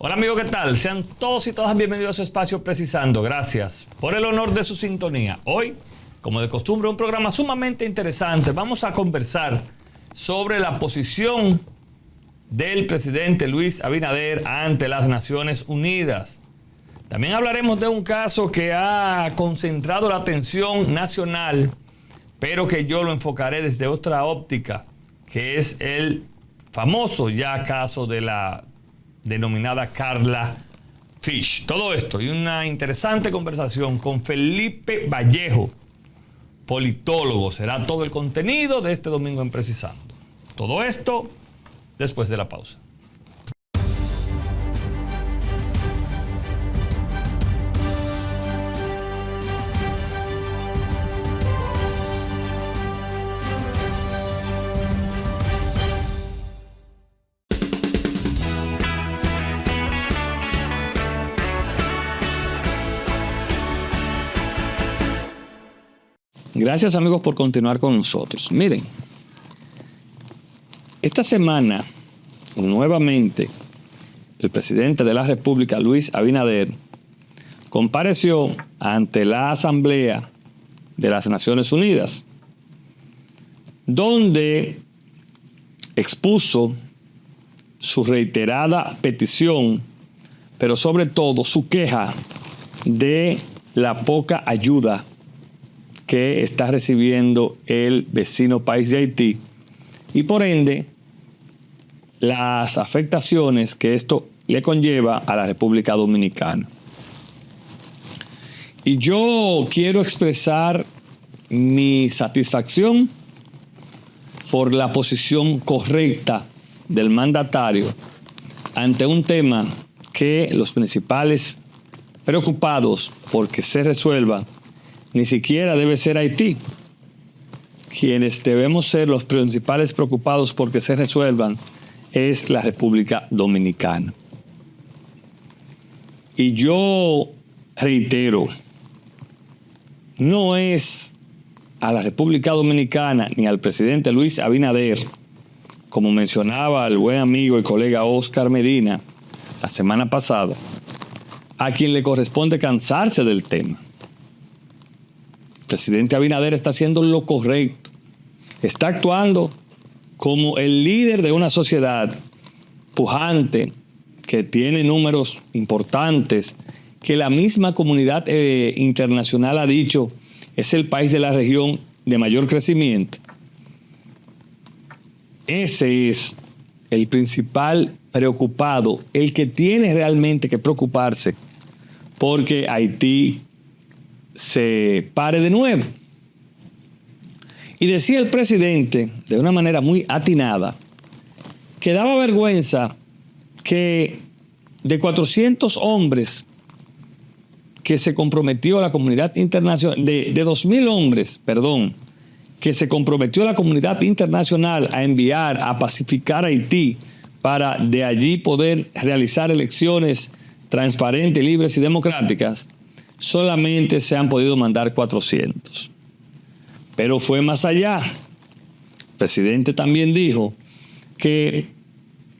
Hola amigos, ¿qué tal? Sean todos y todas bienvenidos a su espacio Precisando. Gracias por el honor de su sintonía. Hoy, como de costumbre, un programa sumamente interesante. Vamos a conversar sobre la posición del presidente Luis Abinader ante las Naciones Unidas. También hablaremos de un caso que ha concentrado la atención nacional, pero que yo lo enfocaré desde otra óptica, que es el famoso ya caso de la denominada Carla Fish. Todo esto y una interesante conversación con Felipe Vallejo, politólogo. Será todo el contenido de este domingo en Precisando. Todo esto después de la pausa. Gracias amigos por continuar con nosotros. Miren, esta semana nuevamente el presidente de la República, Luis Abinader, compareció ante la Asamblea de las Naciones Unidas, donde expuso su reiterada petición, pero sobre todo su queja de la poca ayuda que está recibiendo el vecino país de Haití y por ende las afectaciones que esto le conlleva a la República Dominicana. Y yo quiero expresar mi satisfacción por la posición correcta del mandatario ante un tema que los principales preocupados por que se resuelva ni siquiera debe ser Haití. Quienes debemos ser los principales preocupados por que se resuelvan es la República Dominicana. Y yo reitero, no es a la República Dominicana ni al presidente Luis Abinader, como mencionaba el buen amigo y colega Oscar Medina la semana pasada, a quien le corresponde cansarse del tema. El presidente Abinader está haciendo lo correcto. Está actuando como el líder de una sociedad pujante que tiene números importantes, que la misma comunidad internacional ha dicho es el país de la región de mayor crecimiento. Ese es el principal preocupado, el que tiene realmente que preocuparse porque Haití se pare de nuevo. Y decía el presidente, de una manera muy atinada, que daba vergüenza que de 400 hombres que se comprometió la comunidad internacional, de 2.000 hombres, perdón, que se comprometió la comunidad internacional a enviar, a pacificar a Haití para de allí poder realizar elecciones transparentes, libres y democráticas, solamente se han podido mandar 400. Pero fue más allá. El presidente también dijo que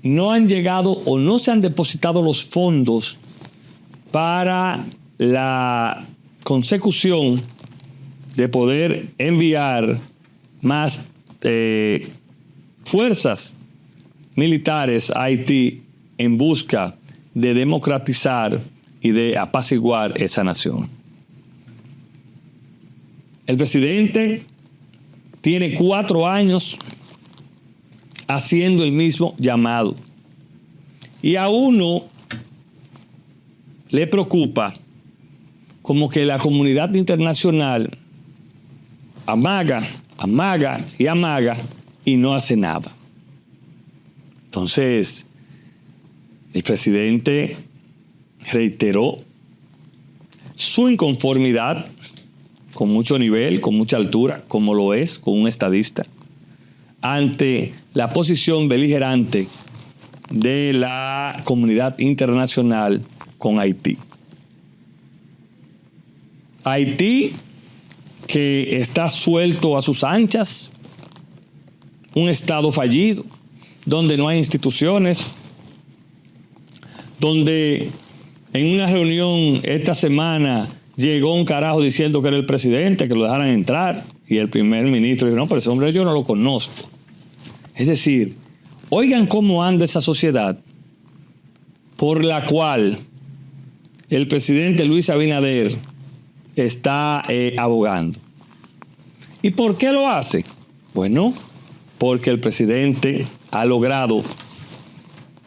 no han llegado o no se han depositado los fondos para la consecución de poder enviar más fuerzas militares a Haití en busca de democratizar y de apaciguar esa nación. El presidente tiene 4 años haciendo el mismo llamado. Y a uno le preocupa como que la comunidad internacional amaga y no hace nada. Entonces, el presidente reiteró su inconformidad con mucho nivel, con mucha altura, como lo es con un estadista, ante la posición beligerante de la comunidad internacional con Haití. Haití, que está suelto a sus anchas, un estado fallido, donde no hay instituciones, donde en una reunión esta semana llegó un carajo diciendo que era el presidente, que lo dejaran entrar, y el primer ministro dijo, no, pero ese hombre yo no lo conozco. Es decir, oigan cómo anda esa sociedad por la cual el presidente Luis Abinader está abogando. ¿Y por qué lo hace? Bueno, porque el presidente ha logrado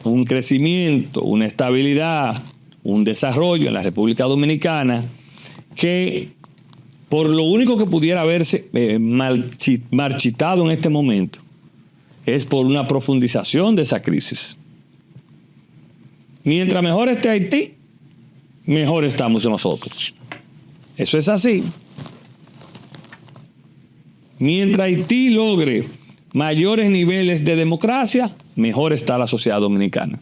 un crecimiento, una estabilidad, un desarrollo en la República Dominicana que por lo único que pudiera haberse marchitado en este momento es por una profundización de esa crisis. Mientras mejor esté Haití, mejor estamos nosotros. Eso es así. Mientras Haití logre mayores niveles de democracia, mejor está la sociedad dominicana.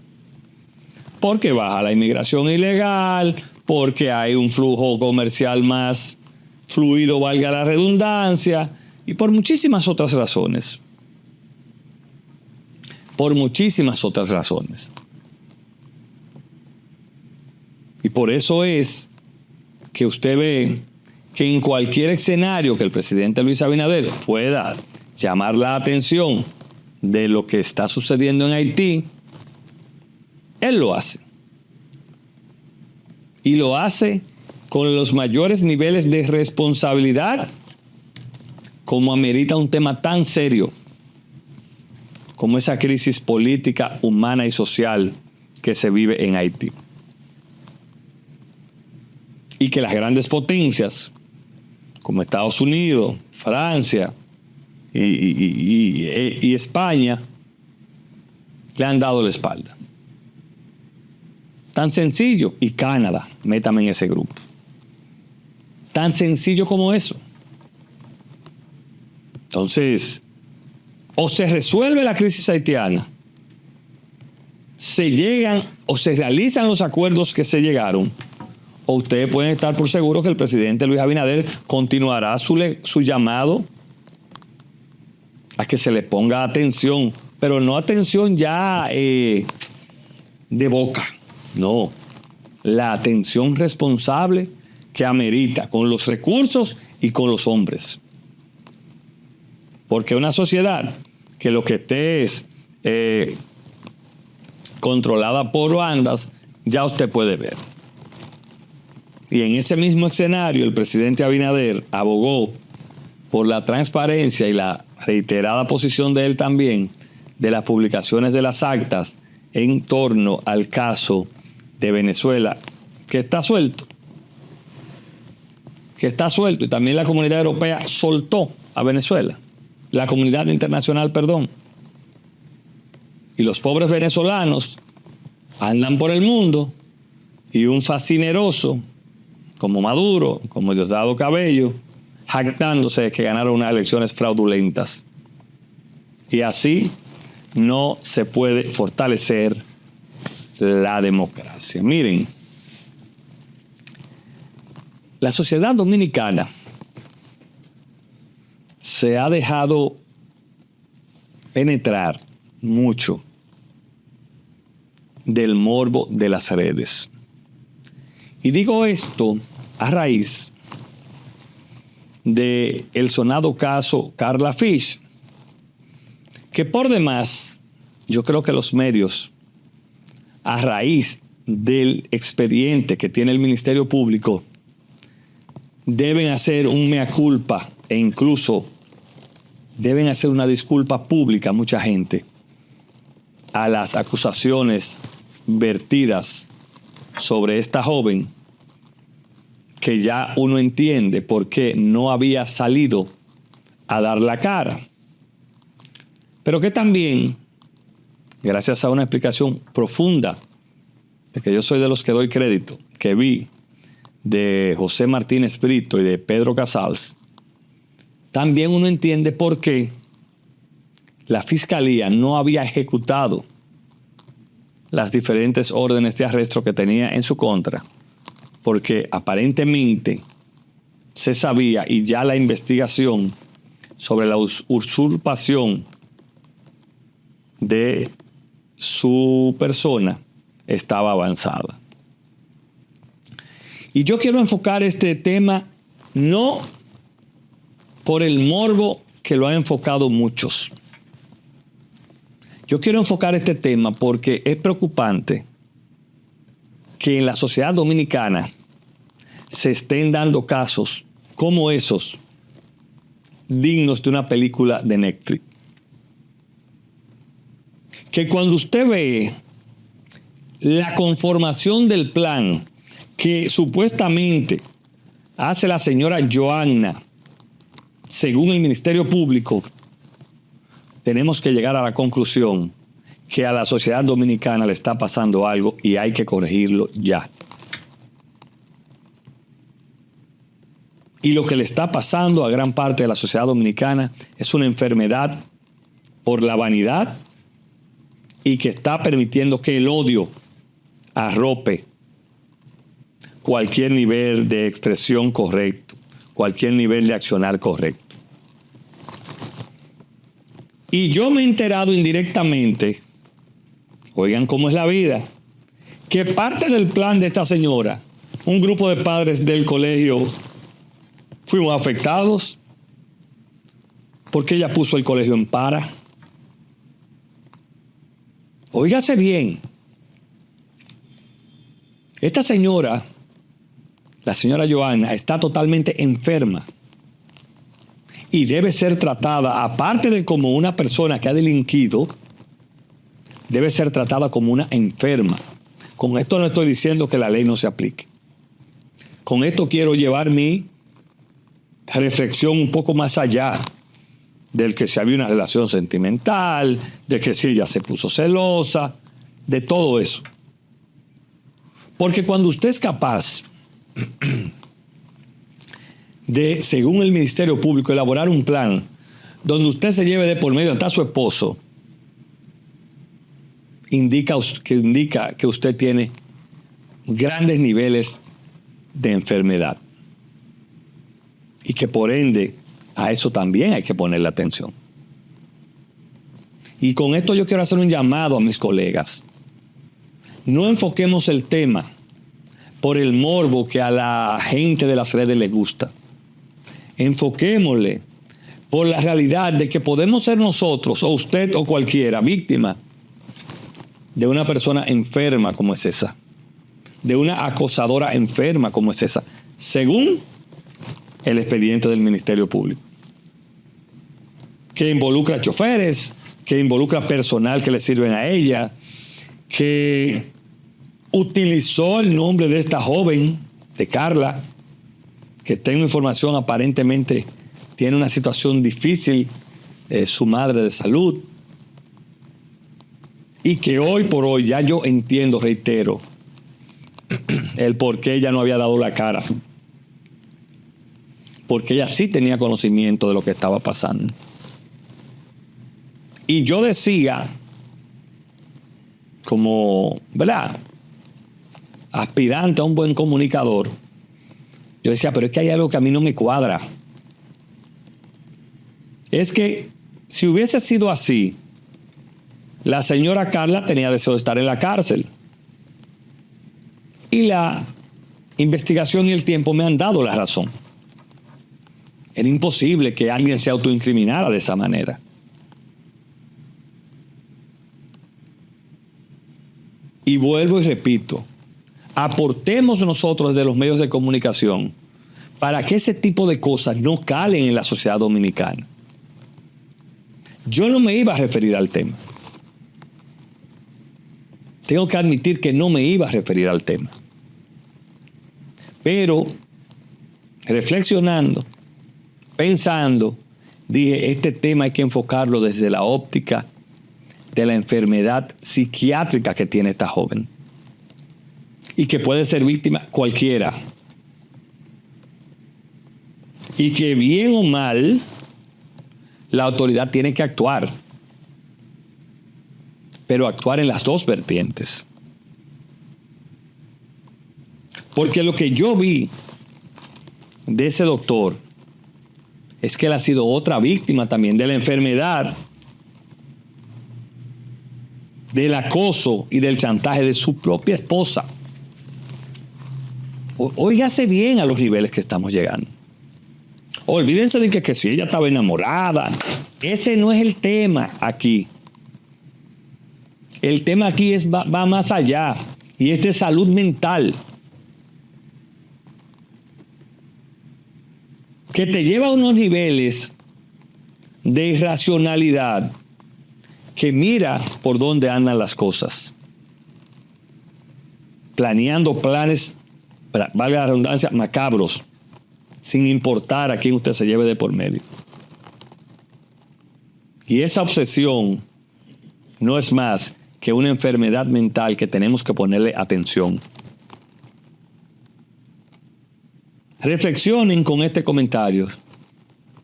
Porque baja la inmigración ilegal, porque hay un flujo comercial más fluido, valga la redundancia, y por muchísimas otras razones. Por muchísimas otras razones. Y por eso es que usted ve que en cualquier escenario que el presidente Luis Abinader pueda llamar la atención de lo que está sucediendo en Haití, él lo hace. Y lo hace con los mayores niveles de responsabilidad como amerita un tema tan serio como esa crisis política, humana y social que se vive en Haití. Y que las grandes potencias, como Estados Unidos, Francia y España, le han dado la espalda. Tan sencillo. Y Canadá, métame en ese grupo. Tan sencillo como eso. Entonces, o se resuelve la crisis haitiana, se llegan o se realizan los acuerdos que se llegaron, o ustedes pueden estar por seguro que el presidente Luis Abinader continuará su llamado a que se le ponga atención, pero no atención ya de boca, no, la atención responsable que amerita con los recursos y con los hombres. Porque una sociedad que lo que esté es controlada por bandas, ya usted puede ver. Y en ese mismo escenario, el presidente Abinader abogó por la transparencia y la reiterada posición de él también de las publicaciones de las actas en torno al caso de Venezuela, que está suelto. Y también la comunidad europea soltó a Venezuela. La comunidad internacional, perdón. Y los pobres venezolanos andan por el mundo y un fascineroso como Maduro, como Diosdado Cabello, jactándose de que ganaron unas elecciones fraudulentas. Y así no se puede fortalecer la democracia. Miren, la sociedad dominicana se ha dejado penetrar mucho del morbo de las redes. Y digo esto a raíz del sonado caso Carla Fish, que por demás yo creo que los medios, a raíz del expediente que tiene el Ministerio Público, deben hacer un mea culpa e incluso deben hacer una disculpa pública a mucha gente a las acusaciones vertidas sobre esta joven, que ya uno entiende por qué no había salido a dar la cara. Pero que también, gracias a una explicación profunda, porque yo soy de los que doy crédito, que vi de José Martínez Brito y de Pedro Casals, también uno entiende por qué la Fiscalía no había ejecutado las diferentes órdenes de arresto que tenía en su contra, porque aparentemente se sabía y ya la investigación sobre la usurpación de su persona estaba avanzada. Y yo quiero enfocar este tema no por el morbo que lo han enfocado muchos. Yo quiero enfocar este tema porque es preocupante que en la sociedad dominicana se estén dando casos como esos dignos de una película de Netflix. Que cuando usted ve la conformación del plan que supuestamente hace la señora Joanna, según el Ministerio Público, tenemos que llegar a la conclusión que a la sociedad dominicana le está pasando algo y hay que corregirlo ya. Y lo que le está pasando a gran parte de la sociedad dominicana es una enfermedad por la vanidad y que está permitiendo que el odio arrope cualquier nivel de expresión correcto, cualquier nivel de accionar correcto. Y yo me he enterado indirectamente, oigan cómo es la vida, que parte del plan de esta señora, un grupo de padres del colegio, fuimos afectados porque ella puso el colegio en para. Óigase bien, esta señora, la señora Joanna, está totalmente enferma y debe ser tratada, aparte de como una persona que ha delinquido, debe ser tratada como una enferma. Con esto no estoy diciendo que la ley no se aplique. Con esto quiero llevar mi reflexión un poco más allá del que si había una relación sentimental, de que si ella se puso celosa, de todo eso. Porque cuando usted es capaz de, según el Ministerio Público, elaborar un plan donde usted se lleve de por medio hasta a su esposo, indica que usted tiene grandes niveles de enfermedad. Y que por ende a eso también hay que ponerle atención. Y con esto yo quiero hacer un llamado a mis colegas. No enfoquemos el tema por el morbo que a la gente de las redes les gusta. Enfoquémosle por la realidad de que podemos ser nosotros, o usted o cualquiera, víctima de una persona enferma como es esa, de una acosadora enferma como es esa, según el expediente del Ministerio Público, que involucra choferes, que involucra personal que le sirven a ella, que utilizó el nombre de esta joven, de Carla, que tengo información, aparentemente tiene una situación difícil, su madre de salud, y que hoy por hoy ya yo entiendo, reitero, el por qué ella no había dado la cara. Porque ella sí tenía conocimiento de lo que estaba pasando. Y yo decía, como, ¿verdad?, aspirante a un buen comunicador, yo decía, pero es que hay algo que a mí no me cuadra. Es que si hubiese sido así, la señora Carla tenía deseo de estar en la cárcel. Y la investigación y el tiempo me han dado la razón. Era imposible que alguien se autoincriminara de esa manera. Y vuelvo y repito, aportemos nosotros desde los medios de comunicación para que ese tipo de cosas no calen en la sociedad dominicana. Yo no me iba a referir al tema. Tengo que admitir que no me iba a referir al tema. Pero, reflexionando, pensando, dije, este tema hay que enfocarlo desde la óptica de la enfermedad psiquiátrica que tiene esta joven. Y que puede ser víctima cualquiera. Y que bien o mal, la autoridad tiene que actuar. Pero actuar en las dos vertientes. Porque lo que yo vi de ese doctor es que él ha sido otra víctima también de la enfermedad del acoso y del chantaje de su propia esposa. Óigase bien a los niveles que estamos llegando. Olvídense de que si ella estaba enamorada. Ese no es el tema aquí. El tema aquí va más allá y es de salud mental. Que te lleva a unos niveles de irracionalidad que mira por dónde andan las cosas. Planeando planes, valga la redundancia, macabros, sin importar a quién usted se lleve de por medio. Y esa obsesión no es más que una enfermedad mental que tenemos que ponerle atención. Reflexionen con este comentario,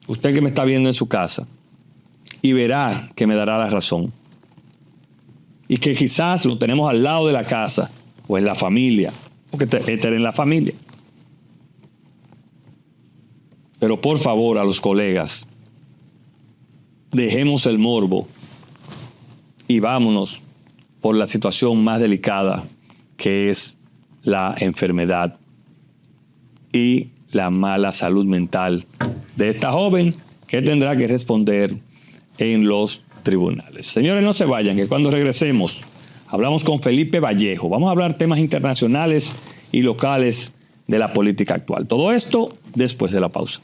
usted que me está viendo en su casa, y verá que me dará la razón. Y que quizás lo tenemos al lado de la casa o en la familia, porque este era en la familia. Pero por favor, a los colegas, dejemos el morbo y vámonos por la situación más delicada, que es la enfermedad y la mala salud mental de esta joven, que tendrá que responder en los tribunales. Señores, no se vayan, que cuando regresemos hablamos con Felipe Vallejo. Vamos a hablar temas internacionales y locales de la política actual. Todo esto después de la pausa.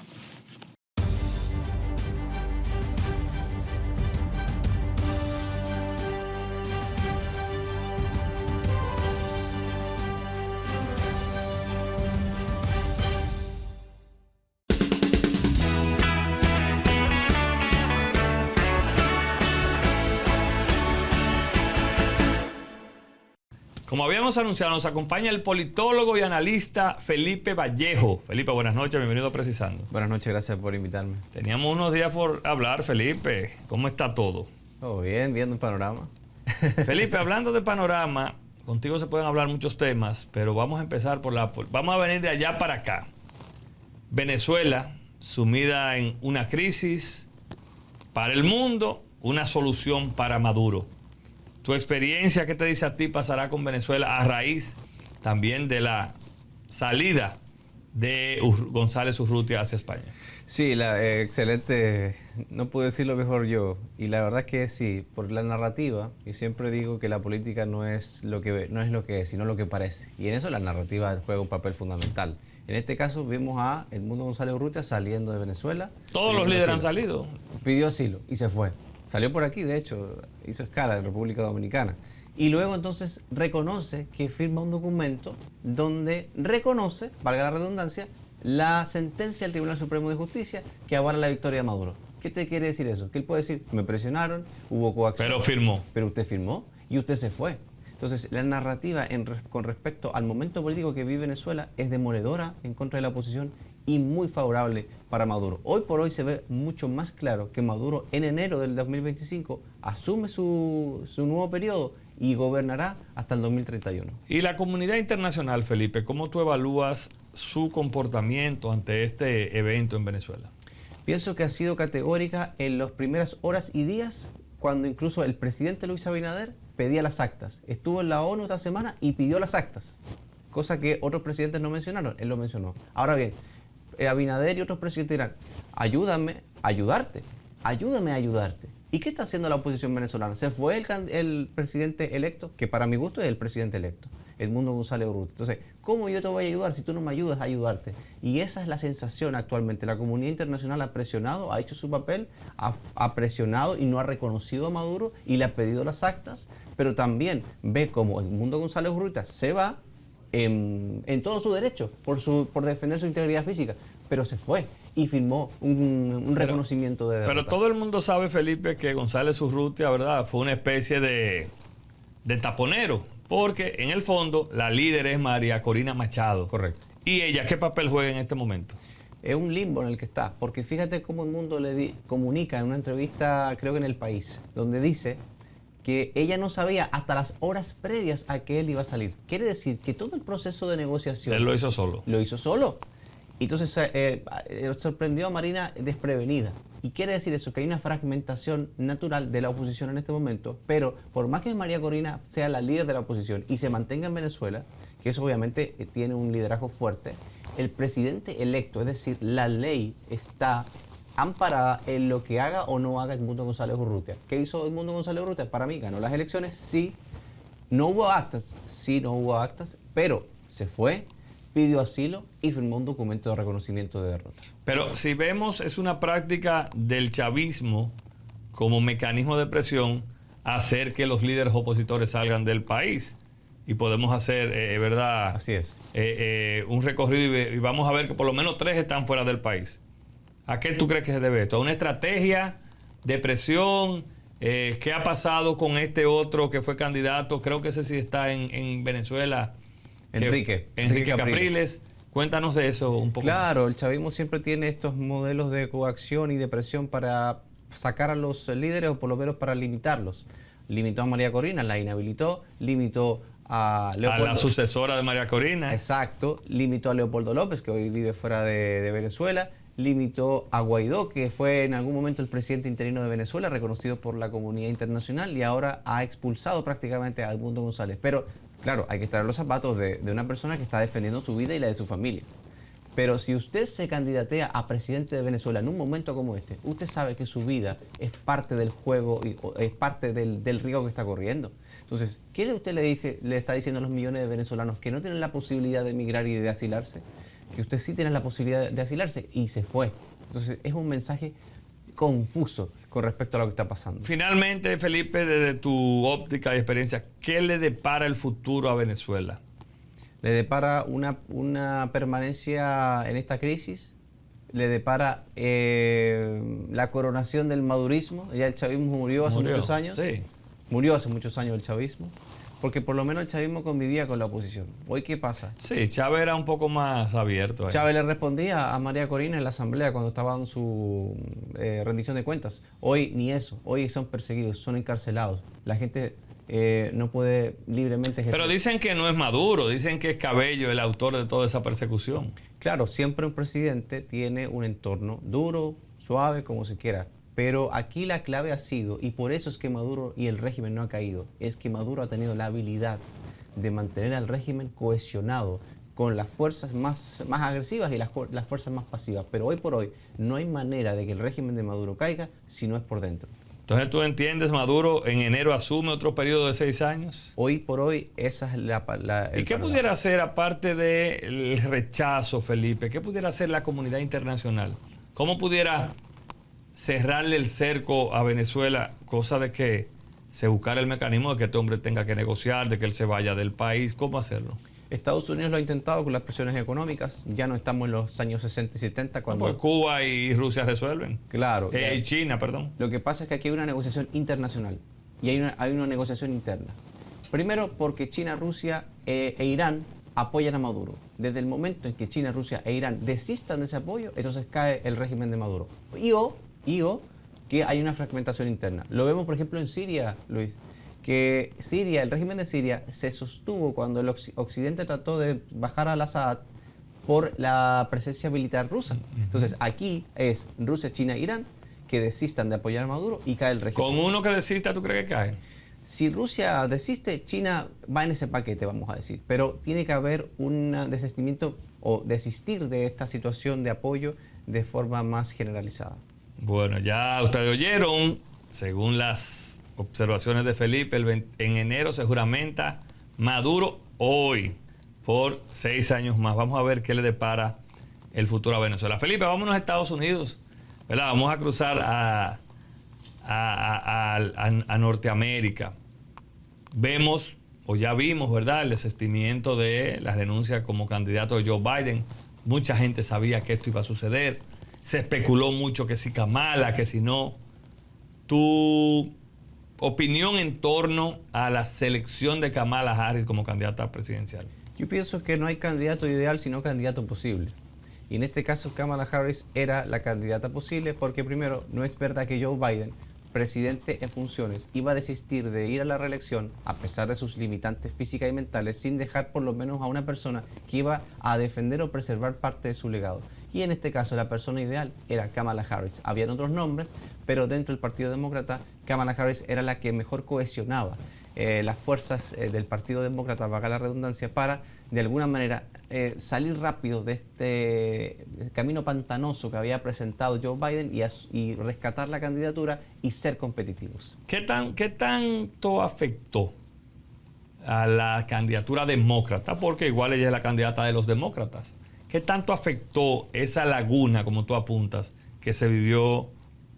Como habíamos anunciado, nos acompaña el politólogo y analista Felipe Vallejo. Felipe, buenas noches, bienvenido a Precisando. Buenas noches, gracias por invitarme. Teníamos unos días por hablar, Felipe. ¿Cómo está todo? Todo bien, viendo el panorama. Felipe, hablando de panorama, contigo se pueden hablar muchos temas, pero vamos a empezar vamos a venir de allá para acá. Venezuela, sumida en una crisis para el mundo, una solución para Maduro. Tu experiencia, ¿qué te dice a ti pasará con Venezuela a raíz también de la salida de González Urrutia hacia España? Sí, excelente. No puedo decirlo mejor yo. Y la verdad es que sí, por la narrativa, yo siempre digo que la política no es lo que es, sino lo que parece. Y en eso la narrativa juega un papel fundamental. En este caso vimos a Edmundo González Urrutia saliendo de Venezuela. Todos los líderes han salido. Pidió asilo y se fue. Salió por aquí, de hecho, hizo escala en República Dominicana. Y luego entonces reconoce que firma un documento donde reconoce, valga la redundancia, la sentencia del Tribunal Supremo de Justicia que avala la victoria de Maduro. ¿Qué te quiere decir eso? Que él puede decir, me presionaron, hubo coacción. Pero firmó. Pero usted firmó y usted se fue. Entonces, la narrativa con respecto al momento político que vive Venezuela es demoledora en contra de la oposición y muy favorable para Maduro. Hoy por hoy se ve mucho más claro que Maduro en enero del 2025 asume su nuevo periodo y gobernará hasta el 2031. Y la comunidad internacional, Felipe, ¿cómo tú evalúas su comportamiento ante este evento en Venezuela? Pienso que ha sido categórica en las primeras horas y días, cuando incluso el presidente Luis Abinader pedía las actas. Estuvo en la ONU esta semana y pidió las actas, cosa que otros presidentes no mencionaron, él lo mencionó. Ahora bien, Abinader y otros presidentes dirán, ayúdame a ayudarte. ¿Y qué está haciendo la oposición venezolana? Se fue el presidente electo, que para mi gusto es el presidente electo, Edmundo González Urrutia. Entonces, ¿cómo yo te voy a ayudar si tú no me ayudas a ayudarte? Y esa es la sensación actualmente. La comunidad internacional ha presionado, ha hecho su papel, ha presionado y no ha reconocido a Maduro y le ha pedido las actas, pero también ve cómo Edmundo González Urrutia se va en todo su derecho por defender su integridad física, pero se fue y firmó un reconocimiento de derrota. Pero todo el mundo sabe, Felipe, que González Urrutia, ¿verdad?, fue una especie de taponero, porque en el fondo la líder es María Corina Machado. Correcto. ¿Y ella qué papel juega en este momento? Es un limbo en el que está, porque fíjate cómo el mundo comunica en una entrevista, creo que en El País, donde dice que ella no sabía hasta las horas previas a que él iba a salir. Quiere decir que todo el proceso de negociación... Él lo hizo solo. Lo hizo solo. Entonces sorprendió a Marina desprevenida. Y quiere decir eso, que hay una fragmentación natural de la oposición en este momento, pero por más que María Corina sea la líder de la oposición y se mantenga en Venezuela, que eso obviamente tiene un liderazgo fuerte, el presidente electo, es decir, la ley está amparada en lo que haga o no haga Edmundo González Urrutia. ¿Qué hizo Edmundo González Urrutia? Para mí ganó las elecciones, sí, no hubo actas, pero se fue, pidió asilo y firmó un documento de reconocimiento de derrota. Pero si vemos, es una práctica del chavismo como mecanismo de presión hacer que los líderes opositores salgan del país. Y podemos hacer, ¿verdad? Así es. Un recorrido y vamos a ver que por lo menos 3 están fuera del país. ¿A qué tú crees que se debe esto? ¿A una estrategia de presión? ¿Qué ha pasado con este otro que fue candidato? Creo que ese sí está en Venezuela. Enrique Capriles. Cuéntanos de eso un poco. Claro, más. el chavismo siempre tiene estos modelos de coacción y de presión para sacar a los líderes o por lo menos para limitarlos. Limitó a María Corina, la inhabilitó, limitó a Leopoldo, a la sucesora de María Corina. Exacto, limitó a Leopoldo López, que hoy vive fuera de Venezuela, limitó a Guaidó, que fue en algún momento el presidente interino de Venezuela, reconocido por la comunidad internacional, y ahora ha expulsado prácticamente a Edmundo González. Pero claro, hay que estar en los zapatos de una persona que está defendiendo su vida y la de su familia. Pero si usted se candidatea a presidente de Venezuela en un momento como este, usted sabe que su vida es parte del juego y es parte del riesgo que está corriendo. Entonces, ¿qué usted le está diciendo a los millones de venezolanos que no tienen la posibilidad de emigrar y de asilarse? Que usted sí tiene la posibilidad de asilarse y se fue. Entonces, es un mensaje confuso con respecto a lo que está pasando. Finalmente, Felipe, desde tu óptica y experiencia, ¿qué le depara el futuro a Venezuela? Le depara una permanencia en esta crisis, le depara la coronación del madurismo. Ya el chavismo murió hace muchos años. Sí. Murió hace muchos años el chavismo, porque por lo menos el chavismo convivía con la oposición. ¿Hoy qué pasa? Sí, Chávez era un poco más abierto. Chávez le respondía a María Corina en la asamblea cuando estaba en su rendición de cuentas. Hoy ni eso, hoy son perseguidos, son encarcelados. La gente no puede libremente ejercer. Pero dicen que no es Maduro, dicen que es Cabello el autor de toda esa persecución. Claro, siempre un presidente tiene un entorno duro, suave, como se quiera. Pero aquí la clave ha sido, y por eso es que Maduro y el régimen no ha caído, es que Maduro ha tenido la habilidad de mantener al régimen cohesionado con las fuerzas más agresivas y las fuerzas más pasivas. Pero hoy por hoy no hay manera de que el régimen de Maduro caiga si no es por dentro. Entonces, ¿tú entiendes, Maduro en enero asume otro periodo de 6 años? Hoy por hoy esa es ¿Y qué pudiera hacer, aparte del rechazo, Felipe? ¿Qué pudiera hacer la comunidad internacional? ¿Cómo pudiera cerrarle el cerco a Venezuela, cosa de que se buscara el mecanismo de que este hombre tenga que negociar, de que él se vaya del país? ¿Cómo hacerlo? Estados Unidos lo ha intentado con las presiones económicas. Ya no estamos en los años 60 y 70 cuando... Pues Cuba y Rusia resuelven. Claro. Y China, perdón. Lo que pasa es que aquí hay una negociación internacional y hay una negociación interna. Primero porque China, Rusia e Irán apoyan a Maduro. Desde el momento en que China, Rusia e Irán desistan de ese apoyo, entonces cae el régimen de Maduro. Y que hay una fragmentación interna. Lo vemos, por ejemplo, en Siria, Luis, que Siria, el régimen de Siria se sostuvo cuando el Occidente trató de bajar al Assad por la presencia militar rusa. Entonces aquí es Rusia, China e Irán que desistan de apoyar a Maduro y cae el régimen. ¿Con uno que desista tú crees que cae? Si Rusia desiste, China va en ese paquete, vamos a decir. Pero tiene que haber un desistimiento o desistir de esta situación de apoyo de forma más generalizada. Bueno, ya ustedes oyeron, según las observaciones de Felipe, en enero se juramenta Maduro hoy por 6 años más. Vamos a ver qué le depara el futuro a Venezuela. Felipe, vámonos a Estados Unidos, ¿verdad? Vamos a cruzar a Norteamérica. Vemos, o ya vimos, ¿verdad?, el desistimiento de la renuncia como candidato de Joe Biden. Mucha gente sabía que esto iba a suceder. Se especuló mucho que si Kamala, que si no. Tu opinión en torno a la selección de Kamala Harris como candidata presidencial. Yo pienso que no hay candidato ideal, sino candidato posible. Y en este caso Kamala Harris era la candidata posible porque primero, no es verdad que Joe Biden, presidente en funciones, iba a desistir de ir a la reelección a pesar de sus limitantes físicas y mentales sin dejar por lo menos a una persona que iba a defender o preservar parte de su legado. Y en este caso la persona ideal era Kamala Harris. Habían otros nombres, pero dentro del Partido Demócrata, Kamala Harris era la que mejor cohesionaba las fuerzas del Partido Demócrata, valga la redundancia, para de alguna manera salir rápido de este camino pantanoso que había presentado Joe Biden y rescatar la candidatura y ser competitivos. ¿Qué tanto afectó a la candidatura demócrata? Porque igual ella es la candidata de los demócratas. ¿Qué tanto afectó esa laguna, como tú apuntas, que se vivió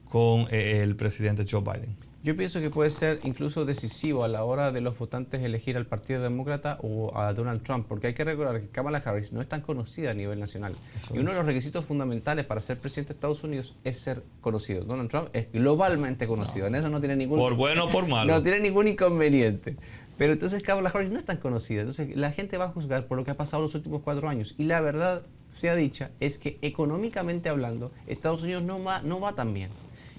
con el presidente Joe Biden? Yo pienso que puede ser incluso decisivo a la hora de los votantes elegir al Partido Demócrata o a Donald Trump, porque hay que recordar que Kamala Harris no es tan conocida a nivel nacional. Y uno de los requisitos fundamentales para ser presidente de Estados Unidos es ser conocido. Donald Trump es globalmente conocido, en eso no tiene ningún... Por bueno o por malo. No tiene ningún inconveniente. Pero entonces Kamala Harris no es tan conocida. Entonces la gente va a juzgar por lo que ha pasado los últimos 4 años. Y la verdad, sea dicha, es que económicamente hablando, Estados Unidos no va tan bien.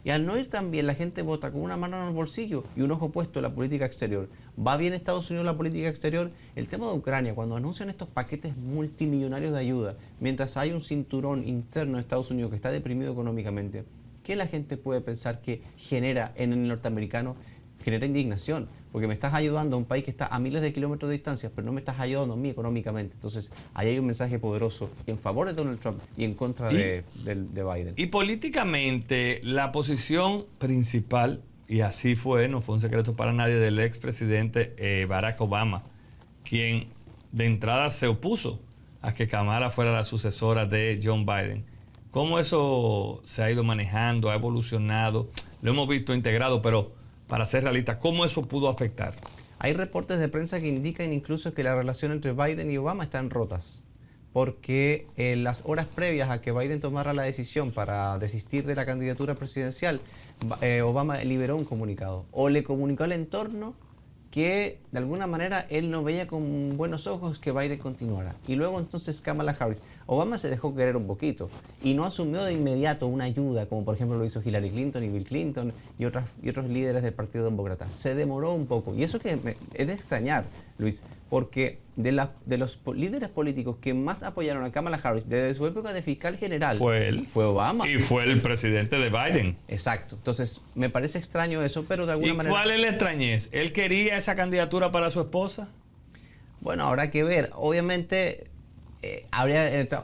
Y al no ir tan bien, la gente vota con una mano en el bolsillo y un ojo puesto en la política exterior. ¿Va bien Estados Unidos la política exterior? El tema de Ucrania, cuando anuncian estos paquetes multimillonarios de ayuda, mientras hay un cinturón interno de Estados Unidos que está deprimido económicamente, ¿qué la gente puede pensar que genera en el norteamericano? Genera indignación, porque me estás ayudando a un país que está a miles de kilómetros de distancia, pero no me estás ayudando a mí económicamente. Entonces, ahí hay un mensaje poderoso en favor de Donald Trump y en contra de Biden. Y políticamente, la posición principal, y así fue, no fue un secreto para nadie, del expresidente Barack Obama, quien de entrada se opuso a que Kamala fuera la sucesora de John Biden. ¿Cómo eso se ha ido manejando, ha evolucionado? Lo hemos visto integrado, pero para ser realista, ¿cómo eso pudo afectar? Hay reportes de prensa que indican incluso que la relación entre Biden y Obama están rotas, porque en las horas previas a que Biden tomara la decisión para desistir de la candidatura presidencial, Obama liberó un comunicado, o le comunicó al entorno que de alguna manera él no veía con buenos ojos que Biden continuara. Y luego entonces Kamala Harris. Obama se dejó querer un poquito y no asumió de inmediato una ayuda, como por ejemplo lo hizo Hillary Clinton y Bill Clinton y otros líderes del Partido Demócrata. Se demoró un poco. Y eso que es de extrañar, Luis, porque de los líderes políticos que más apoyaron a Kamala Harris desde su época de fiscal general fue él. Fue Obama. Y fue el presidente de Biden. Exacto. Entonces, me parece extraño eso, pero de alguna manera... ¿Y cuál es la extrañez? ¿Él quería esa candidatura para su esposa? Bueno, habrá que ver. Obviamente,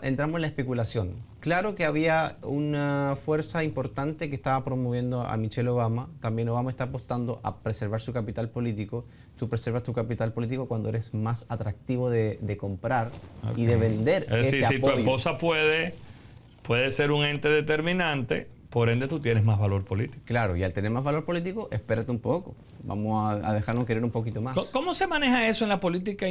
entramos en la especulación. Claro que había una fuerza importante que estaba promoviendo a Michelle Obama. También Obama está apostando a preservar su capital político. Tú preservas tu capital político cuando eres más atractivo de comprar y de vender. Es decir, si tu esposa puede ser un ente determinante, por ende tú tienes más valor político. Claro, y al tener más valor político, espérate un poco. Vamos a dejarnos querer un poquito más. ¿Cómo se maneja eso en la política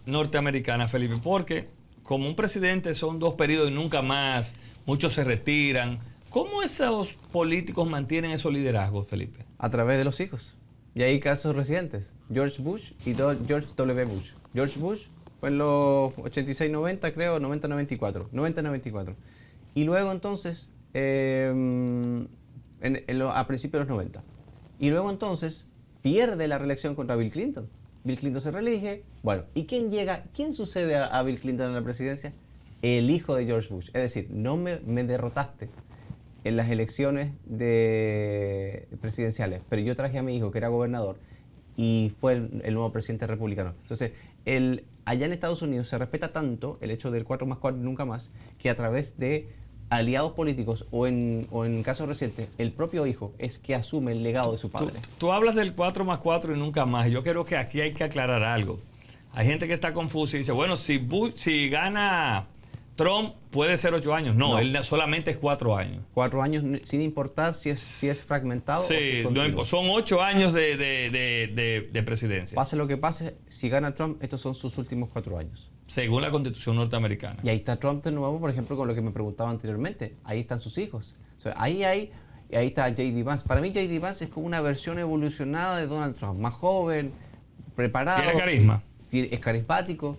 norteamericana, Felipe? Porque como un presidente son 2 periodos y nunca más, muchos se retiran. ¿Cómo esos políticos mantienen esos liderazgos, Felipe? A través de los hijos. Y hay casos recientes. George Bush y George W. Bush. George Bush fue en los 86-90, creo, 90-94. 90-94. Y luego entonces, a principios de los 90. Y luego entonces pierde la reelección contra Bill Clinton. Bill Clinton se reelige. Bueno, ¿y quién llega? ¿Quién sucede a Bill Clinton en la presidencia? El hijo de George Bush. Es decir, no me derrotaste en las elecciones presidenciales, pero yo traje a mi hijo, que era gobernador, y fue el nuevo presidente republicano. Entonces, allá en Estados Unidos se respeta tanto el hecho del 4+4 y nunca más, que a través de aliados políticos o en casos recientes, el propio hijo es que asume el legado de su padre. Tú hablas del 4+4 y nunca más. Y yo creo que aquí hay que aclarar algo. Hay gente que está confusa y dice, bueno, si gana Trump, puede ser 8 años. No, él solamente es 4 años. 4 años sin importar si es fragmentado. Sí, no, son 8 años de presidencia. Pase lo que pase, si gana Trump, estos son sus últimos 4 años. Según la Constitución norteamericana. Y ahí está Trump de nuevo, por ejemplo, con lo que me preguntaba anteriormente. Ahí están sus hijos. O sea, ahí está J.D. Vance. Para mí J.D. Vance es como una versión evolucionada de Donald Trump. Más joven, preparado. Tiene carisma. Es carismático.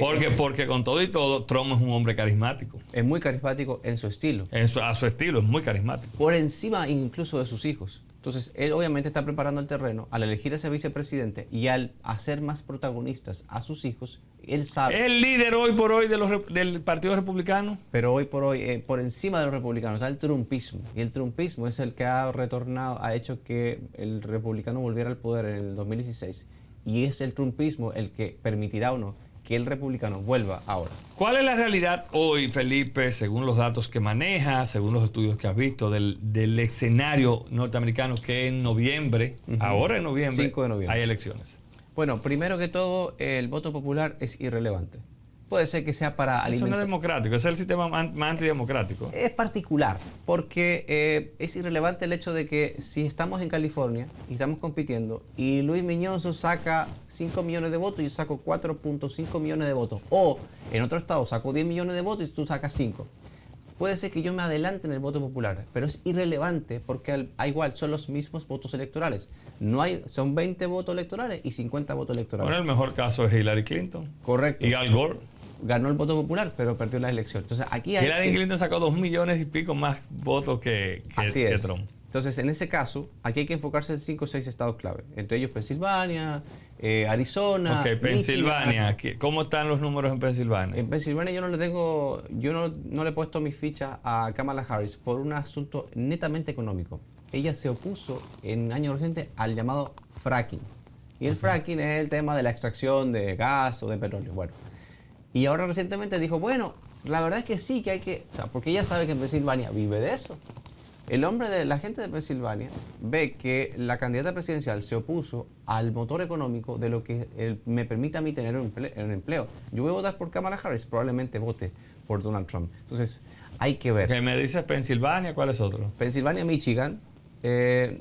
Porque con todo y todo, Trump es un hombre carismático. Es muy carismático en su estilo. A su estilo, es muy carismático. Por encima incluso de sus hijos. Entonces, él obviamente está preparando el terreno al elegir a ese vicepresidente y al hacer más protagonistas a sus hijos, él sabe. ¿Es el líder hoy por hoy del Partido Republicano? Pero hoy, por encima de los republicanos, está el trumpismo. Y el trumpismo es el que ha retornado, ha hecho que el republicano volviera al poder en el 2016. Y es el trumpismo el que permitirá o no que el republicano vuelva ahora. ¿Cuál es la realidad hoy, Felipe, según los datos que manejas, según los estudios que has visto, del escenario norteamericano que en noviembre, ahora en noviembre, 5 de noviembre, hay elecciones? Bueno, primero que todo, el voto popular es irrelevante. Puede ser que sea para alimentar. Eso no es democrático, ese es el sistema más antidemocrático. Es particular, porque es irrelevante el hecho de que si estamos en California y estamos compitiendo y Luis Miñoso saca 5 millones de votos y yo saco 4.5 millones de votos, o en otro estado saco 10 millones de votos y tú sacas 5. Puede ser que yo me adelante en el voto popular, pero es irrelevante porque igual son los mismos votos electorales. Son 20 votos electorales y 50 votos electorales. Bueno, el mejor caso es Hillary Clinton. Correcto. Y Al Gore. Ganó el voto popular, pero perdió la elección. Entonces, aquí hay Hillary Clinton sacó 2 millones y pico más votos que Trump. Entonces, en ese caso, aquí hay que enfocarse en 5 o 6 estados clave. Entre ellos Pensilvania, Arizona. Ok, Pensilvania. ¿Cómo están los números en Pensilvania? En Pensilvania yo no le he puesto mis fichas a Kamala Harris por un asunto netamente económico. Ella se opuso en años recientes al llamado fracking. Y el fracking es el tema de la extracción de gas o de petróleo. Bueno. Y ahora recientemente dijo, bueno, la verdad es que sí, que hay que... O sea, porque ella sabe que en Pensilvania vive de eso. La gente de Pensilvania ve que la candidata presidencial se opuso al motor económico de lo que me permite a mí tener un empleo. Yo voy a votar por Kamala Harris, probablemente vote por Donald Trump. Entonces, hay que ver. ¿Qué me dices Pensilvania? ¿Cuál es otro? Pensilvania, Michigan.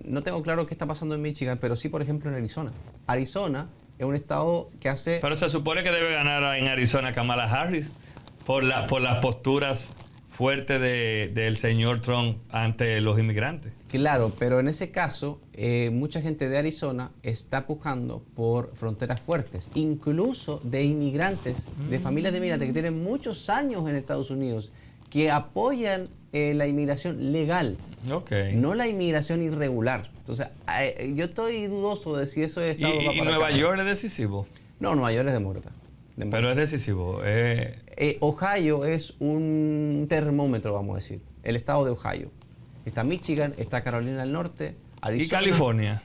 No tengo claro qué está pasando en Michigan, pero sí, por ejemplo, en Arizona. Arizona es un estado que hace... Pero se supone que debe ganar en Arizona Kamala Harris por las posturas fuertes del señor Trump ante los inmigrantes. Claro, pero en ese caso, mucha gente de Arizona está pujando por fronteras fuertes, incluso de inmigrantes, de familias de inmigrantes que tienen muchos años en Estados Unidos, que apoyan la inmigración legal, no la inmigración irregular. Entonces, yo estoy dudoso de si eso es estado. ¿Y Nueva York es decisivo? No, Nueva York es demócrata. Pero es decisivo. Ohio es un termómetro, vamos a decir. El estado de Ohio. Está Michigan, está Carolina del Norte, Arizona. ¿Y California?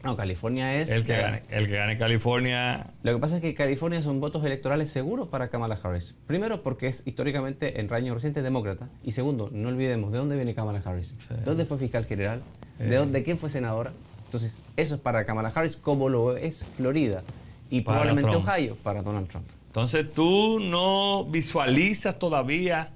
No, California es... El que gane California... Lo que pasa es que California son votos electorales seguros para Kamala Harris. Primero, porque es históricamente, en años recientes, demócrata. Y segundo, no olvidemos, ¿de dónde viene Kamala Harris? Sí. ¿De dónde fue fiscal general? ¿De quién fue senadora? Entonces, eso es para Kamala Harris, como lo es Florida. Y para probablemente Trump. Ohio para Donald Trump. Entonces, ¿tú no visualizas todavía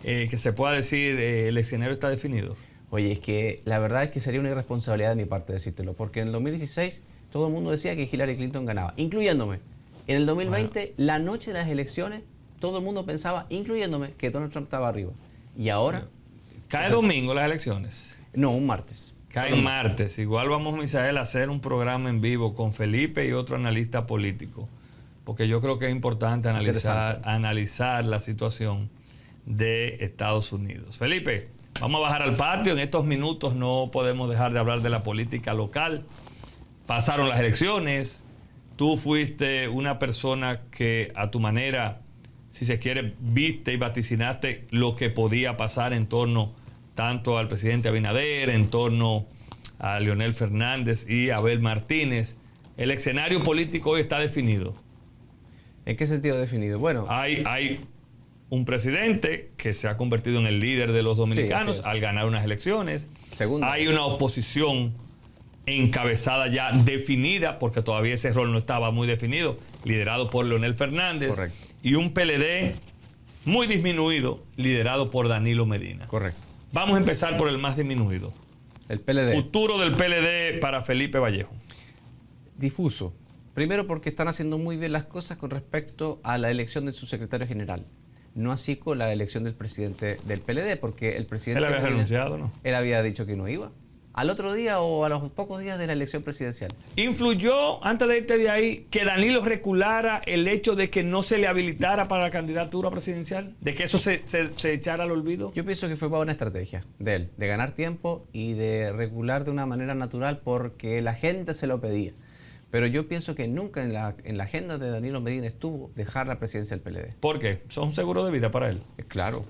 que se pueda decir el escenario está definido? Oye, es que la verdad es que sería una irresponsabilidad de mi parte decírtelo, porque en el 2016 todo el mundo decía que Hillary Clinton ganaba, incluyéndome. En el 2020, la noche de las elecciones, todo el mundo pensaba, incluyéndome, que Donald Trump estaba arriba. Y ahora... ¿Cae domingo las elecciones? No, un martes. Cae martes. Igual vamos, Misael, a hacer un programa en vivo con Felipe y otro analista político, porque yo creo que es importante analizar la situación de Estados Unidos. Felipe, vamos a bajar al patio. En estos minutos no podemos dejar de hablar de la política local. Pasaron las elecciones. Tú fuiste una persona que a tu manera, si se quiere, viste y vaticinaste lo que podía pasar en torno tanto al presidente Abinader, en torno a Leonel Fernández y Abel Martínez. El escenario político hoy está definido. ¿En qué sentido definido? Bueno, hay un presidente que se ha convertido en el líder de los dominicanos, sí, al ganar unas elecciones. Segundo. Hay una oposición encabezada ya definida, porque todavía ese rol no estaba muy definido, liderado por Leonel Fernández. Correcto. Y un PLD muy disminuido, liderado por Danilo Medina. Correcto. Vamos a empezar por el más disminuido. El PLD. Futuro del PLD para Felipe Vallejo. Difuso. Primero porque están haciendo muy bien las cosas con respecto a la elección de su secretario general. No así con la elección del presidente del PLD, porque el presidente... Él había renunciado, ¿no? Él había dicho que no iba. al otro día o a los pocos días de la elección presidencial. ¿Influyó, antes de irte de ahí, que Danilo reculara el hecho de que no se le habilitara para la candidatura presidencial? ¿De que eso se echara al olvido? Yo pienso que fue para una estrategia de él, de ganar tiempo y de recular de una manera natural porque la gente se lo pedía. Pero yo pienso que nunca en la agenda de Danilo Medina estuvo dejar la presidencia del PLD. ¿Por qué? ¿Son un seguro de vida para él? Claro,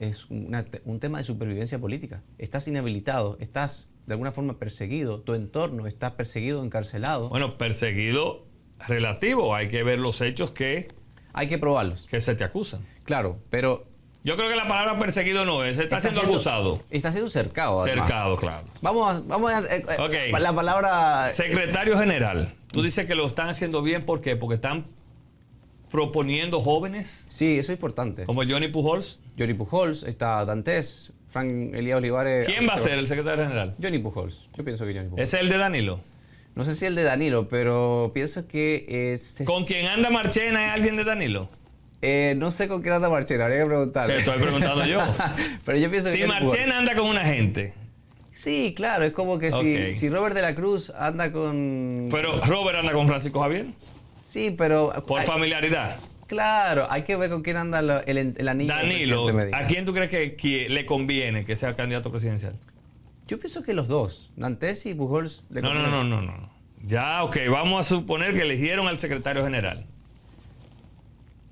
es un tema de supervivencia política. Estás inhabilitado, estás de alguna forma perseguido, tu entorno está perseguido, encarcelado. Bueno, perseguido relativo, hay que ver los hechos que Hay que probarlos. se te acusan. Claro, pero... Yo creo que la palabra perseguido no es, está siendo acusado. Está siendo cercado. Además. Cercado, claro. Vamos a Ok. la palabra... Secretario General, tú dices que lo están haciendo bien, ¿por qué? Porque están proponiendo jóvenes Sí, eso es importante. como Johnny Pujols. Johnny Pujols, está Dantes, Frank Elías Olivares... ¿Quién va a ser el secretario general? Johnny Pujols. Yo pienso que Johnny Pujols. ¿Es el de Danilo? No sé si el de Danilo, pero pienso que... ¿Con quien anda Marchena es alguien de Danilo? no sé con quién anda Marchena, habría que preguntarle. Te estoy preguntando yo. Pero yo pienso Si que... Marchena anda con una gente, Sí, claro, es como que Ok. si Robert de la Cruz anda con... pero Robert anda con Francisco Javier, Sí, pero... por familiaridad. Claro, hay que ver con quién anda el anillo. del Danilo, presidente Medina. ¿a quién tú crees que le conviene que sea candidato presidencial? Yo pienso que los dos, Dantes y Pujols... No. Ya, ok, vamos a suponer que eligieron al secretario general.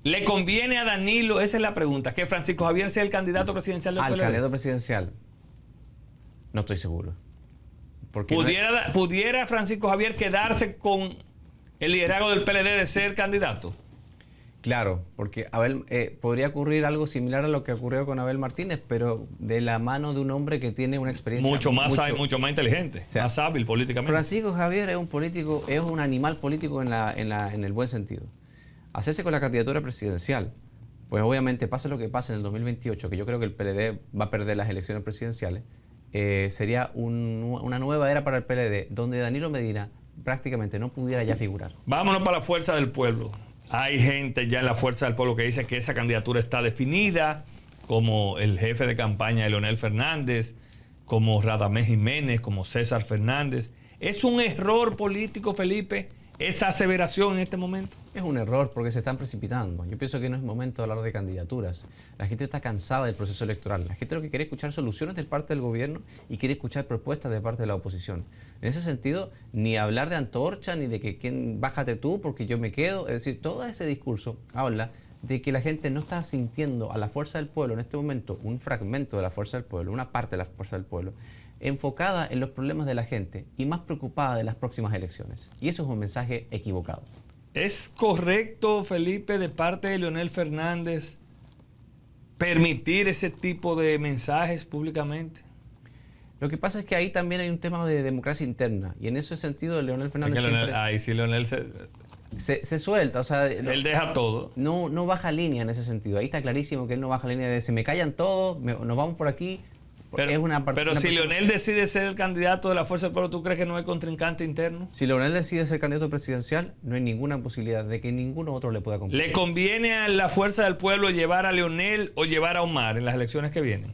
¿Le conviene a Danilo, esa es la pregunta, que Francisco Javier sea el candidato presidencial del Al PLD? candidato presidencial. No estoy seguro. Porque no es- ¿Pudiera Francisco Javier quedarse con el liderazgo del PLD de ser candidato? Claro, porque podría ocurrir algo similar a lo que ocurrió con Abel Martínez, pero de la mano de un hombre que tiene una experiencia Mucho más inteligente, sea, más hábil políticamente. Francisco Javier es un político, es un animal político en el buen sentido. Hacerse con la candidatura presidencial, pues obviamente pase lo que pase en el 2028, que yo creo que el PLD va a perder las elecciones presidenciales, sería una nueva era para el PLD, donde Danilo Medina prácticamente no pudiera ya figurar. Vámonos para la fuerza del pueblo. Hay gente ya en la fuerza del pueblo que dice que esa candidatura está definida, como el jefe de campaña de Leonel Fernández, como Radamés Jiménez, como César Fernández. ¿Es un error político, Felipe, esa aseveración en este momento? Es un error porque se están precipitando. Yo pienso que no es momento de hablar de candidaturas. La gente está cansada del proceso electoral. La gente lo que quiere es escuchar soluciones de parte del gobierno y quiere escuchar propuestas de parte de la oposición. En ese sentido, ni hablar de antorcha, ni de que quién bájate tú porque yo me quedo. Es decir, todo ese discurso habla de que la gente no está sintiendo a la fuerza del pueblo en este momento, un fragmento de la fuerza del pueblo, una parte de la fuerza del pueblo, enfocada en los problemas de la gente y más preocupada de las próximas elecciones. Y eso es un mensaje equivocado. ¿Es correcto, Felipe, de parte de Leonel Fernández, permitir ese tipo de mensajes públicamente? Lo que pasa es que ahí también hay un tema de democracia interna y en ese sentido Leonel Fernández Ahí sí Leonel se suelta, o sea, él deja todo. no baja línea en ese sentido. Ahí está clarísimo que él no baja línea de se me callan todos, nos vamos por aquí. Pero, es una pero si Leonel decide ser el candidato de la fuerza del pueblo, ¿tú crees que no hay contrincante interno? Si Leonel decide ser candidato presidencial, no hay ninguna posibilidad de que ninguno otro le pueda competir. ¿Le conviene a la fuerza del pueblo llevar a Leonel o llevar a Omar en las elecciones que vienen?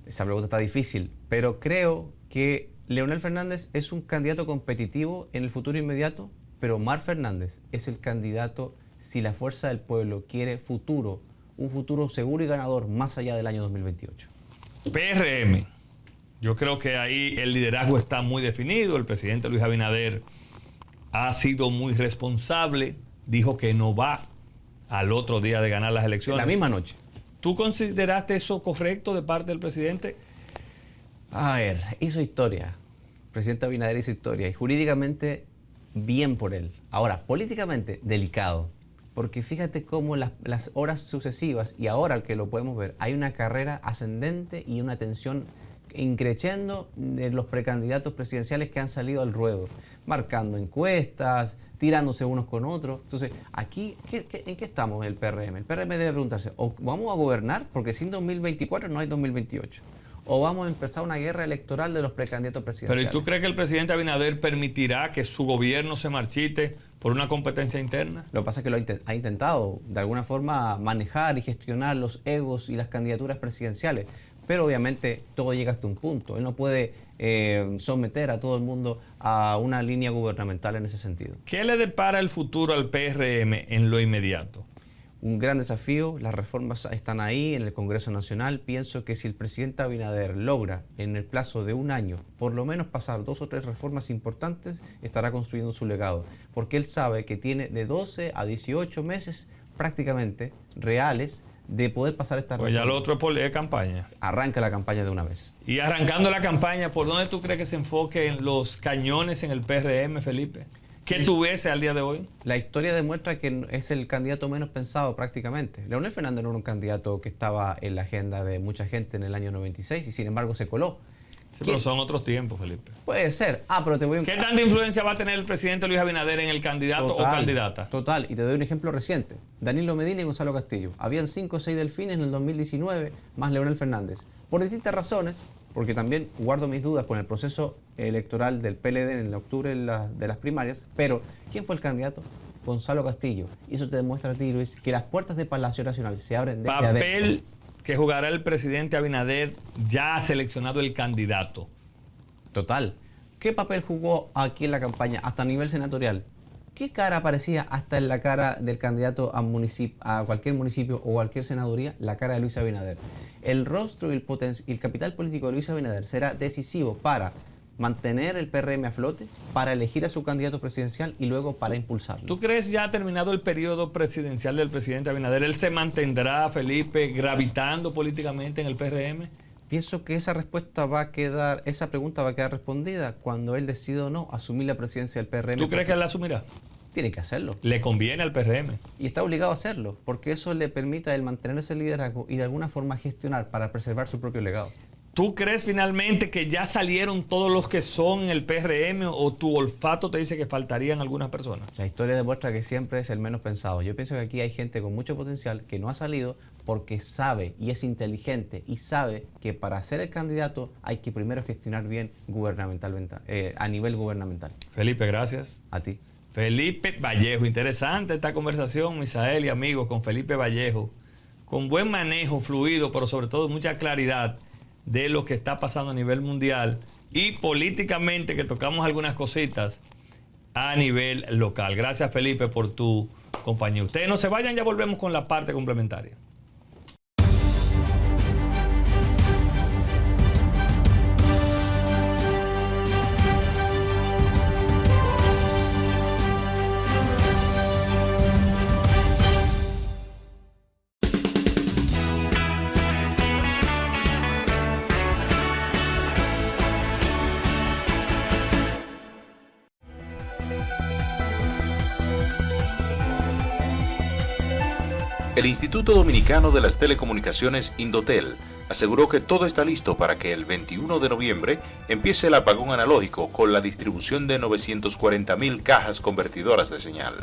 Esa pregunta está difícil, pero creo que Leonel Fernández es un candidato competitivo en el futuro inmediato, pero Omar Fernández es el candidato si la fuerza del pueblo quiere futuro, un futuro seguro y ganador más allá del año 2028. PRM. Yo creo que ahí el liderazgo está muy definido. El presidente Luis Abinader ha sido muy responsable. Dijo que no va al otro día de ganar las elecciones. La misma noche. ¿Tú consideraste eso correcto de parte del presidente? A ver, hizo historia. El presidente Abinader hizo historia y jurídicamente bien por él. Ahora, políticamente delicado. Porque fíjate cómo las horas sucesivas, y ahora que lo podemos ver, hay una carrera ascendente y una tensión increciendo de los precandidatos presidenciales que han salido al ruedo, marcando encuestas, tirándose unos con otros. Entonces, aquí, ¿en qué estamos el PRM? El PRM debe preguntarse, ¿o vamos a gobernar? Porque sin 2024 no hay 2028. ¿O vamos a empezar una guerra electoral de los precandidatos presidenciales? Pero ¿y tú crees que el presidente Abinader permitirá que su gobierno se marchite por una competencia interna? Lo que pasa es que lo ha intentado de alguna forma manejar y gestionar los egos y las candidaturas presidenciales. Pero obviamente todo llega hasta un punto. Él no puede someter a todo el mundo a una línea gubernamental en ese sentido. ¿Qué le depara el futuro al PRM en lo inmediato? Un gran desafío, las reformas están ahí en el Congreso Nacional. Pienso que si el presidente Abinader logra en el plazo de un año por lo menos pasar 2 o 3 reformas importantes, estará construyendo su legado, porque él sabe que tiene de 12 a 18 meses prácticamente reales de poder pasar estas reformas. Pues ya lo otro es campaña. Arranca la campaña de una vez. Y arrancando la campaña, ¿por dónde tú crees que se enfoquen los cañones en el PRM, Felipe? ¿Qué tú ves al día de hoy? La historia demuestra que es el candidato menos pensado prácticamente. Leonel Fernández no era un candidato que estaba en la agenda de mucha gente en el año 96 y sin embargo se coló. Sí, pero son otros tiempos, Felipe. Puede ser. Pero te voy a... ¿Qué tanta influencia va a tener el presidente Luis Abinader en el candidato o candidata? Total, y te doy un ejemplo reciente. Danilo Medina y Gonzalo Castillo. Habían 5 o 6 delfines en el 2019, más Leonel Fernández. Por distintas razones, porque también guardo mis dudas con el proceso electoral del PLD en octubre de las primarias, pero ¿quién fue el candidato? Gonzalo Castillo. Y eso te demuestra a ti, Luis, que las puertas de Palacio Nacional se abren desde adentro. Papel que jugará el presidente Abinader, ya ha seleccionado el candidato. Total. ¿Qué papel jugó aquí en la campaña, hasta a nivel senatorial? ¿Qué cara aparecía hasta en la cara del candidato a cualquier municipio o cualquier senaduría? La cara de Luis Abinader. El rostro y el capital político de Luis Abinader será decisivo para mantener el PRM a flote, para elegir a su candidato presidencial y luego para impulsarlo. ¿Tú crees ya terminado el periodo presidencial del presidente Abinader, él se mantendrá, Felipe, gravitando políticamente en el PRM? Pienso que esa pregunta va a quedar respondida cuando él decida o no asumir la presidencia del PRM. ¿Tú crees que él la asumirá? Tiene que hacerlo. Le conviene al PRM. Y está obligado a hacerlo, porque eso le permite a él mantener ese liderazgo y de alguna forma gestionar para preservar su propio legado. ¿Tú crees finalmente que ya salieron todos los que son en el PRM o tu olfato te dice que faltarían algunas personas? La historia demuestra que siempre es el menos pensado. Yo pienso que aquí hay gente con mucho potencial que no ha salido porque sabe y es inteligente y sabe que para ser el candidato hay que primero gestionar bien a nivel gubernamental. Felipe, gracias. A ti. Felipe Vallejo, interesante esta conversación, Misael y amigos, con Felipe Vallejo, con buen manejo, fluido, pero sobre todo mucha claridad de lo que está pasando a nivel mundial y políticamente, que tocamos algunas cositas a nivel local. Gracias, Felipe, por tu compañía. Ustedes no se vayan, ya volvemos con la parte complementaria. El Instituto Dominicano de las Telecomunicaciones, Indotel, aseguró que todo está listo para que el 21 de noviembre empiece el apagón analógico con la distribución de 940.000 cajas convertidoras de señal.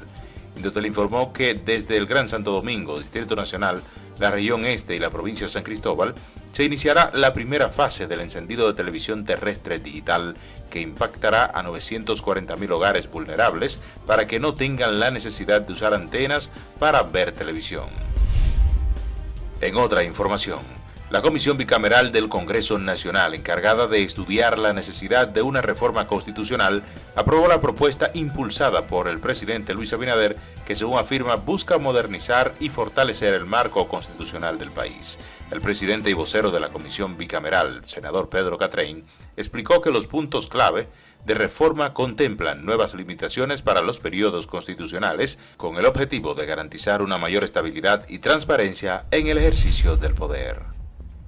Indotel informó que desde el Gran Santo Domingo, Distrito Nacional, la región este y la provincia de San Cristóbal, se iniciará la primera fase del encendido de televisión terrestre digital que impactará a 940.000 hogares vulnerables para que no tengan la necesidad de usar antenas para ver televisión. En otra información, la Comisión Bicameral del Congreso Nacional, encargada de estudiar la necesidad de una reforma constitucional, aprobó la propuesta impulsada por el presidente Luis Abinader, que según afirma busca modernizar y fortalecer el marco constitucional del país. El presidente y vocero de la Comisión Bicameral, senador Pedro Catrén, explicó que los puntos clave de reforma contemplan nuevas limitaciones para los periodos constitucionales con el objetivo de garantizar una mayor estabilidad y transparencia en el ejercicio del poder.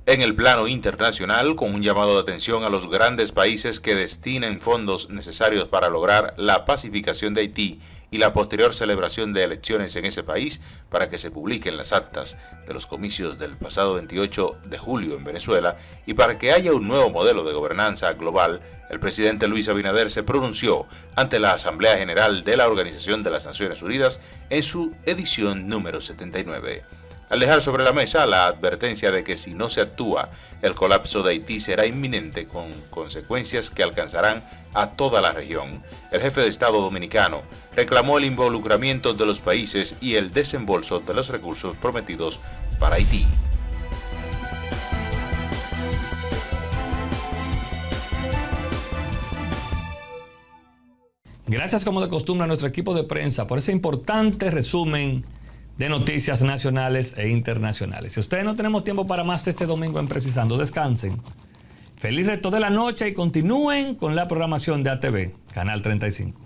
En el plano internacional, con un llamado de atención a los grandes países que destinen fondos necesarios para lograr la pacificación de Haití y la posterior celebración de elecciones en ese país para que se publiquen las actas de los comicios del pasado 28 de julio en Venezuela y para que haya un nuevo modelo de gobernanza global, el presidente Luis Abinader se pronunció ante la Asamblea General de la Organización de las Naciones Unidas en su edición número 79. Al dejar sobre la mesa la advertencia de que si no se actúa, el colapso de Haití será inminente con consecuencias que alcanzarán a toda la región, el jefe de Estado dominicano reclamó el involucramiento de los países y el desembolso de los recursos prometidos para Haití. Gracias como de costumbre a nuestro equipo de prensa por ese importante resumen de noticias nacionales e internacionales. Si ustedes no tenemos tiempo para más este domingo en Precisando, descansen. Feliz resto de la noche y continúen con la programación de ATV, Canal 35.